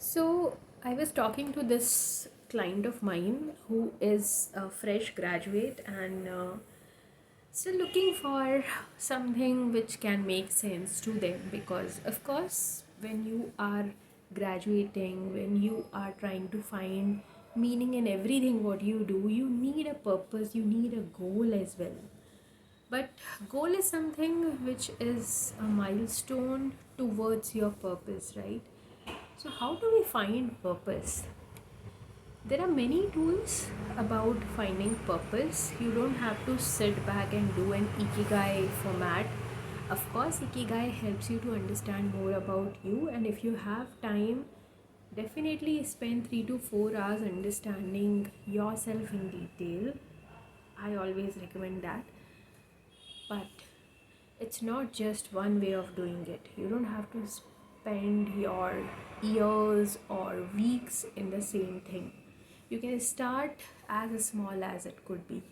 So, I was talking to this client of mine who is a fresh graduate and still looking for something which can make sense to them because, of course, when you are graduating, when you are trying to find meaning in everything what you do, you need a purpose, you need a goal as well. But goal is something which is a milestone towards your purpose, right? So, how do we find purpose? There are many tools about finding purpose. You don't have to sit back and do an ikigai format. Of course, ikigai helps you to understand more about you, and if you have time, definitely spend 3 to 4 hours understanding yourself in detail. I always recommend that. But it's not just one way of doing it. You don't have to spend your years or weeks in the same thing. You can start as small as it could be.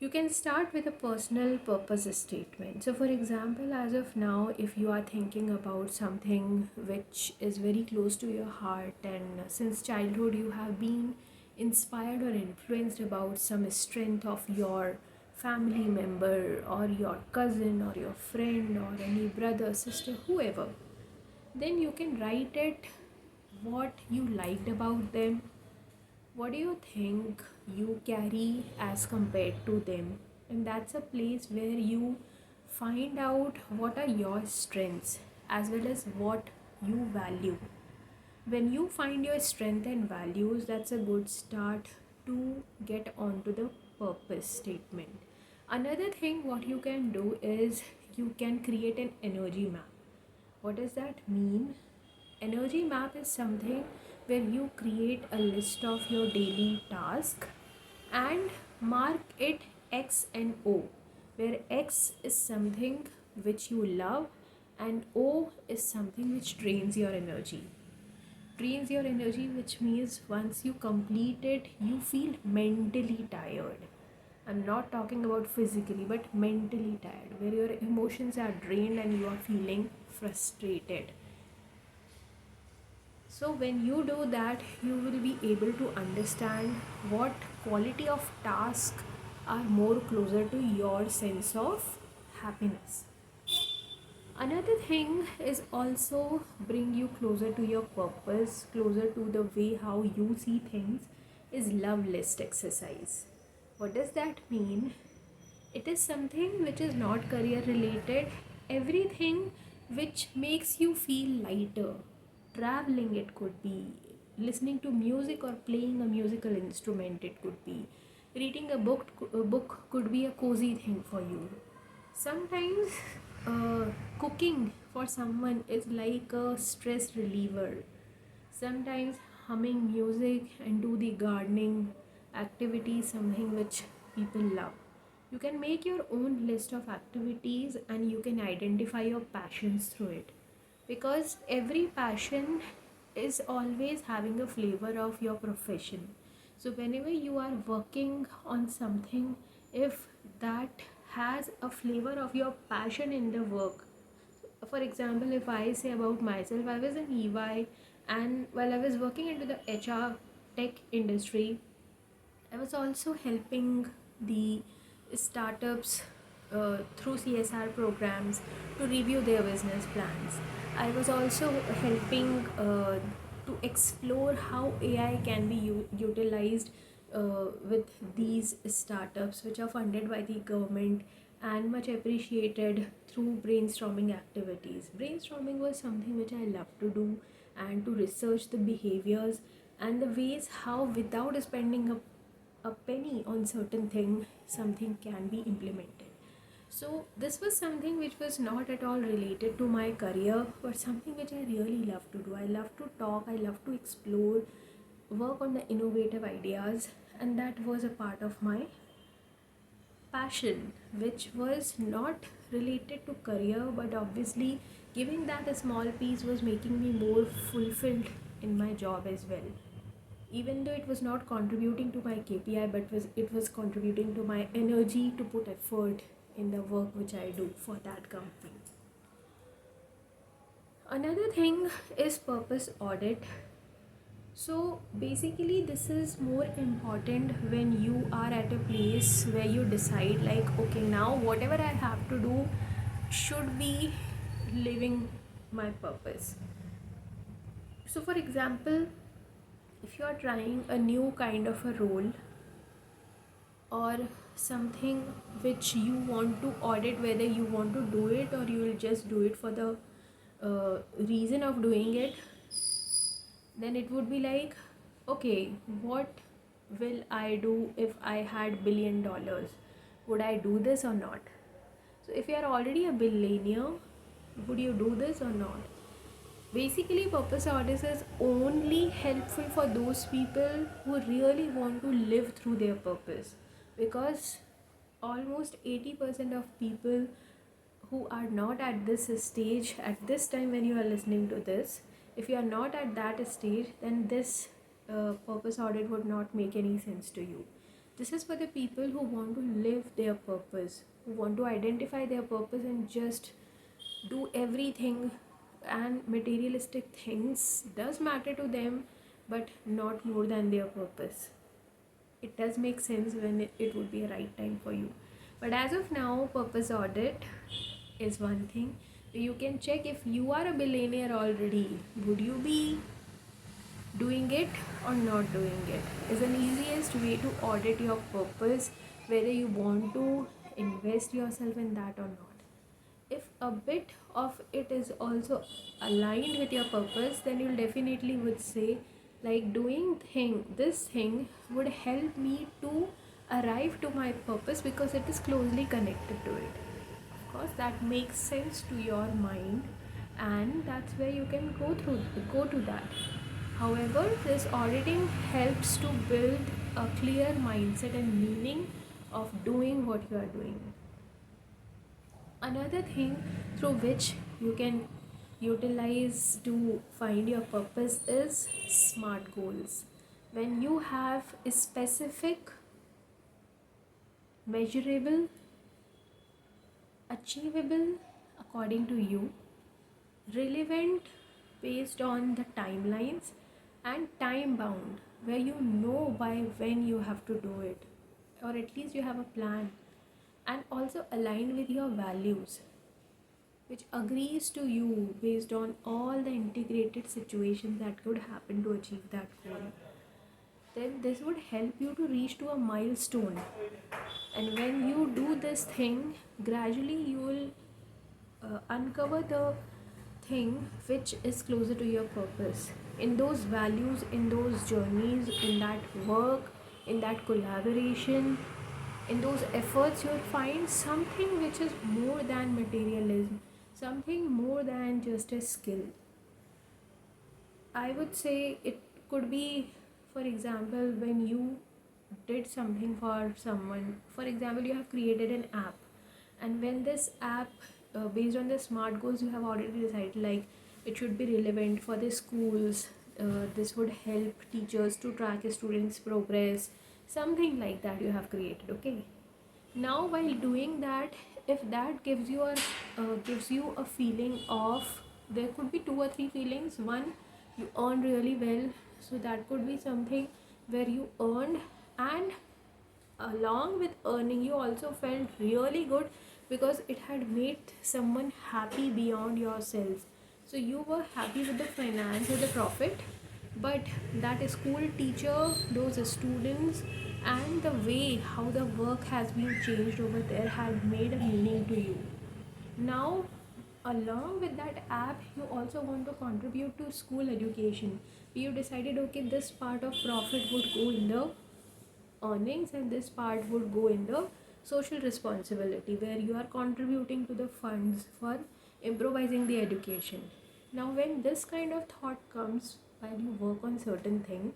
You can start with a personal purpose statement. So, for example, as of now, if you are thinking about something which is very close to your heart, and since childhood you have been inspired or influenced about some strength of your family member, or your cousin, or your friend, or any brother, sister, whoever, then you can write it what you liked about them. What do you think you carry as compared to them? And that's a place where you find out what are your strengths as well as what you value. When you find your strength and values, that's a good start to get onto the purpose statement. Another thing, what you can do is you can create an energy map. What does that mean? Energy map is something where you create a list of your daily tasks and mark it X and O, where X is something which you love and O is something which drains your energy. Drains your energy, which means once you complete it, you feel mentally tired. I'm not talking about physically, but mentally tired, where your emotions are drained and you are feeling frustrated. So, when you do that, you will be able to understand what quality of task are more closer to your sense of happiness. Another thing is also bring you closer to your purpose, closer to the way how you see things, is love list exercise. What does that mean? It is something which is not career related. Everything which makes you feel lighter. Traveling, it could be. Listening to music or playing a musical instrument, it could be. Reading a book could be a cozy thing for you. Sometimes cooking for someone is like a stress reliever. Sometimes humming music and do the gardening activity is something which people love. You can make your own list of activities and you can identify your passions through it. Because every passion is always having a flavor of your profession. So, whenever you are working on something, if that has a flavor of your passion in the work, for example, if I say about myself, I was in EY, and while I was working into the HR tech industry, I was also helping the startups through CSR programs to review their business plans. I was also helping to explore how AI can be utilized with these startups, which are funded by the government and much appreciated through brainstorming activities. Brainstorming was something which I love to do, and to research the behaviors and the ways how, without spending a penny on certain thing, something can be implemented. So this was something which was not at all related to my career, but something which I really love to do. I love to talk, I love to explore, work on the innovative ideas, and that was a part of my passion, which was not related to career, but obviously giving that a small piece was making me more fulfilled in my job as well. Even though it was not contributing to my KPI, but it was contributing to my energy to put effort in the work which I do for that company. Another thing is purpose audit. So basically, this is more important when you are at a place where you decide, like, okay, now whatever I have to do should be living my purpose. So, for example, if you are trying a new kind of a role or something which you want to audit whether you want to do it or you will just do it for the reason of doing it, then it would be like, okay, what will I do if I had $1 billion? Would I do this or not? So if you are already a billionaire, would you do this or not? Basically, purpose audit is only helpful for those people who really want to live through their purpose, because almost 80% of people who are not at this stage at this time when you are listening to this, if you are not at that stage, then this purpose audit would not make any sense to you. This is for the people who want to live their purpose, who want to identify their purpose and just do everything, and materialistic things does matter to them, but not more than their purpose. It does make sense when it would be a right time for you. But as of now, purpose audit is one thing. You can check if you are a billionaire already, would you be doing it or not doing it? Is an easiest way to audit your purpose, whether you want to invest yourself in that or not. If a bit of it is also aligned with your purpose, then you'll definitely would say, like, doing this thing would help me to arrive to my purpose because it is closely connected to it. Of course, that makes sense to your mind, and that's where you can go to that. However, this auditing helps to build a clear mindset and meaning of doing what you are doing. Another thing through which you can utilize to find your purpose is SMART goals. When you have a specific, measurable, achievable according to you, relevant based on the timelines, and time bound where you know by when you have to do it, or at least you have a plan, and also aligned with your values, which agrees to you based on all the integrated situations that could happen to achieve that goal, then this would help you to reach to a milestone. And when you do this thing, gradually you will uncover the thing which is closer to your purpose. In those values, in those journeys, in that work, in that collaboration, in those efforts, you'll find something which is more than materialism, something more than just a skill. I would say it could be, for example, when you did something for someone. For example, you have created an app, and when this app, based on the SMART goals, you have already decided like it should be relevant for the schools. This would help teachers to track a student's progress, something like that you have created. Okay, now while doing that, if that gives you a feeling of, there could be two or three feelings. One, you earn really well, so that could be something where you earned, and along with earning you also felt really good because it had made someone happy beyond yourself. So you were happy with the finance or the profit, but that school teacher, those students, and the way how the work has been changed over there had made a meaning to you. Now, along with that app, you also want to contribute to school education. You decided, okay, this part of profit would go in the earnings and this part would go in the social responsibility, where you are contributing to the funds for improvising the education. Now when this kind of thought comes while you work on certain thing,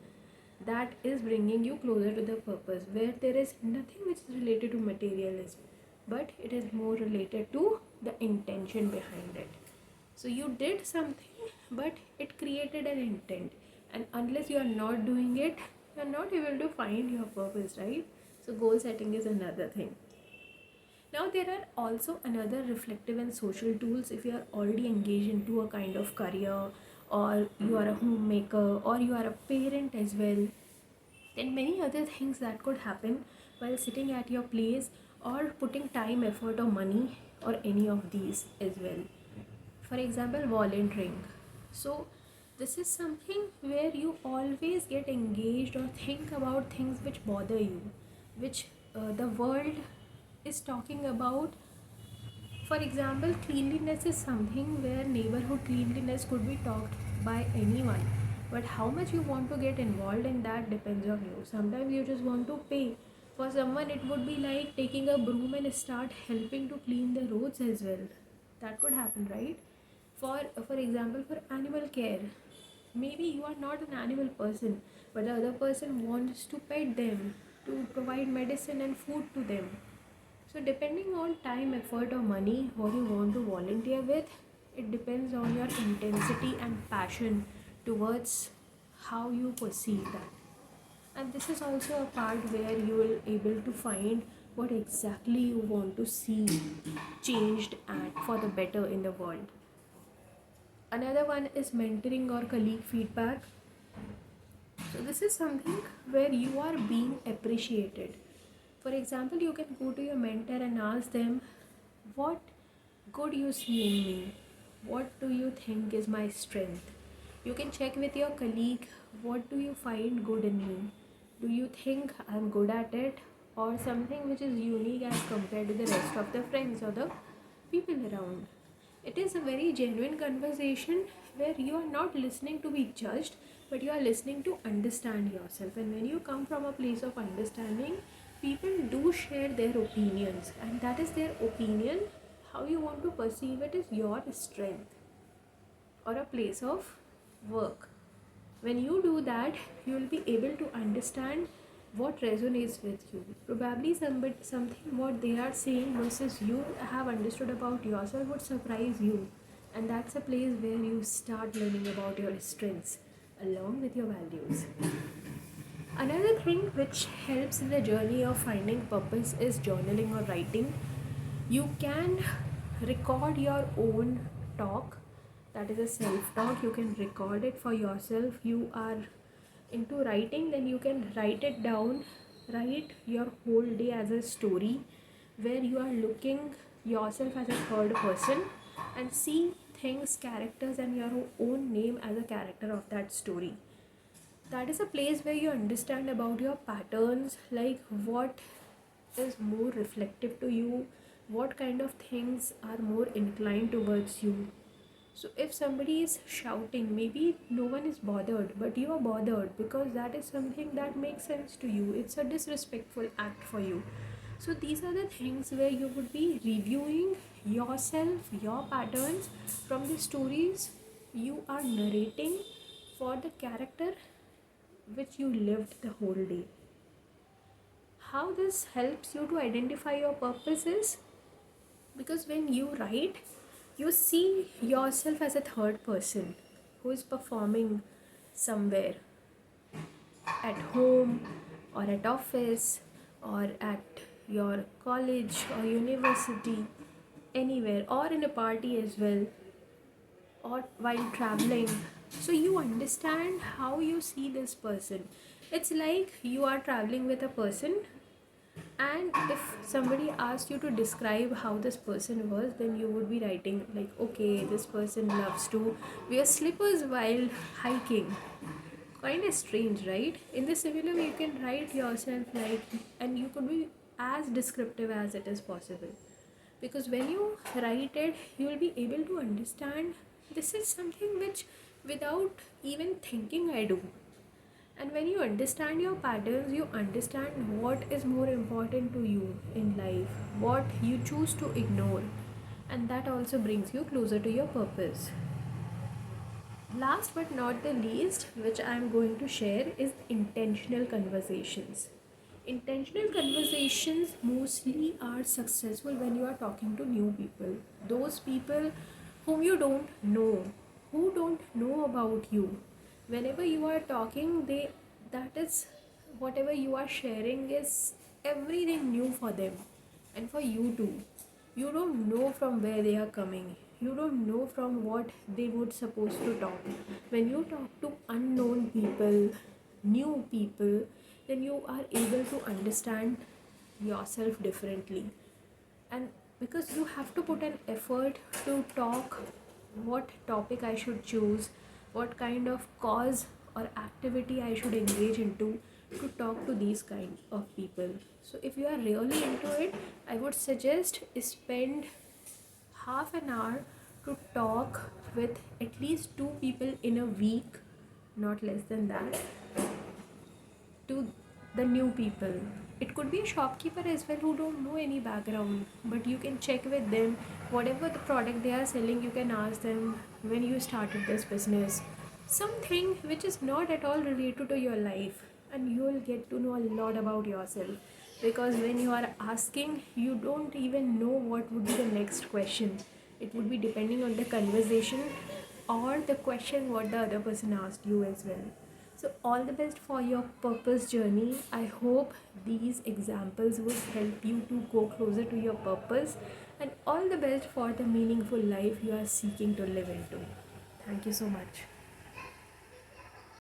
that is bringing you closer to the purpose, where there is nothing which is related to materialism, but it is more related to the intention behind it. So you did something, but it created an intent, and unless you are not doing it, you are not able to find your purpose, right? So goal setting is another thing. Now, there are also another reflective and social tools. If you are already engaged into a kind of career, or you are a homemaker, or you are a parent as well, then many other things that could happen while sitting at your place, or putting time, effort, or money, or any of these as well. For example, volunteering. So this is something where you always get engaged or think about things which bother you, which the world is talking about. For example, cleanliness is something where neighborhood cleanliness could be talked by anyone. But how much you want to get involved in that depends on you. Sometimes you just want to pay. For someone, it would be like taking a broom and start helping to clean the roads as well. That could happen, right? For example, for animal care, maybe you are not an animal person, but the other person wants to pet them, to provide medicine and food to them. So, depending on time, effort, or money, what you want to volunteer with, it depends on your intensity and passion towards how you perceive that. And this is also a part where you will able to find what exactly you want to see changed and for the better in the world. Another one is mentoring or colleague feedback. So this is something where you are being appreciated. For example, you can go to your mentor and ask them, what good you see in me? What do you think is my strength? You can check with your colleague, what do you find good in me? Do you think I'm good at it, or something which is unique as compared to the rest of the friends or the people around? It is a very genuine conversation where you are not listening to be judged, but you are listening to understand yourself. And when you come from a place of understanding, people do share their opinions, and that is their opinion. How you want to perceive it is your strength or a place of work. When you do that, you will be able to understand what resonates with you. Probably something what they are saying versus you have understood about yourself would surprise you. And that's a place where you start learning about your strengths along with your values. Another thing which helps in the journey of finding purpose is journaling or writing. You can record your own talk, that is a self talk. You can record it for yourself. You are into writing, then you can write it down. Write your whole day as a story where you are looking yourself as a third person and see things, characters, and your own name as a character of that story. That is a place where you understand about your patterns, like what is more reflective to you, what kind of things are more inclined towards you. So if somebody is shouting, maybe no one is bothered, but you are bothered because that is something that makes sense to you. It's a disrespectful act for you. So these are the things where you would be reviewing yourself, your patterns from the stories you are narrating for the character which you lived the whole day. How this helps you to identify your purposes, because when you write, you see yourself as a third person who is performing somewhere, at home or at office or at your college or university, anywhere, or in a party as well, or while traveling. So you understand how you see this person. It's like you are traveling with a person, and if somebody asked you to describe how this person was, then you would be writing like, okay, this person loves to wear slippers while hiking. Kind of strange, right? In the similar way, you can write yourself like, and you could be as descriptive as it is possible. Because when you write it, you will be able to understand this is something which, without even thinking, I do. And when you understand your patterns, you understand what is more important to you in life, what you choose to ignore, and that also brings you closer to your purpose. Last but not the least, which I am going to share, is intentional conversations. Intentional conversations mostly are successful when you are talking to new people, those people whom you don't know, who don't know about you. Whenever you are talking, that is, whatever you are sharing is everything new for them. And for you too, you don't know from where they are coming, you don't know from what they would supposed to talk. When you talk to unknown people, new people, then you are able to understand yourself differently. And because you have to put an effort to talk what topic I should choose, what kind of cause or activity I should engage into to talk to these kind of people. So if you are really into it, I would suggest spend half an hour to talk with at least two people in a week, not less than that, to the new people. It could be a shopkeeper as well who don't know any background, but you can check with them. Whatever the product they are selling, you can ask them when you started this business. Something which is not at all related to your life, and you will get to know a lot about yourself. Because when you are asking, you don't even know what would be the next question. It would be depending on the conversation or the question what the other person asked you as well. So, all the best for your purpose journey. I hope these examples would help you to go closer to your purpose, and all the best for the meaningful life you are seeking to live into. Thank you so much.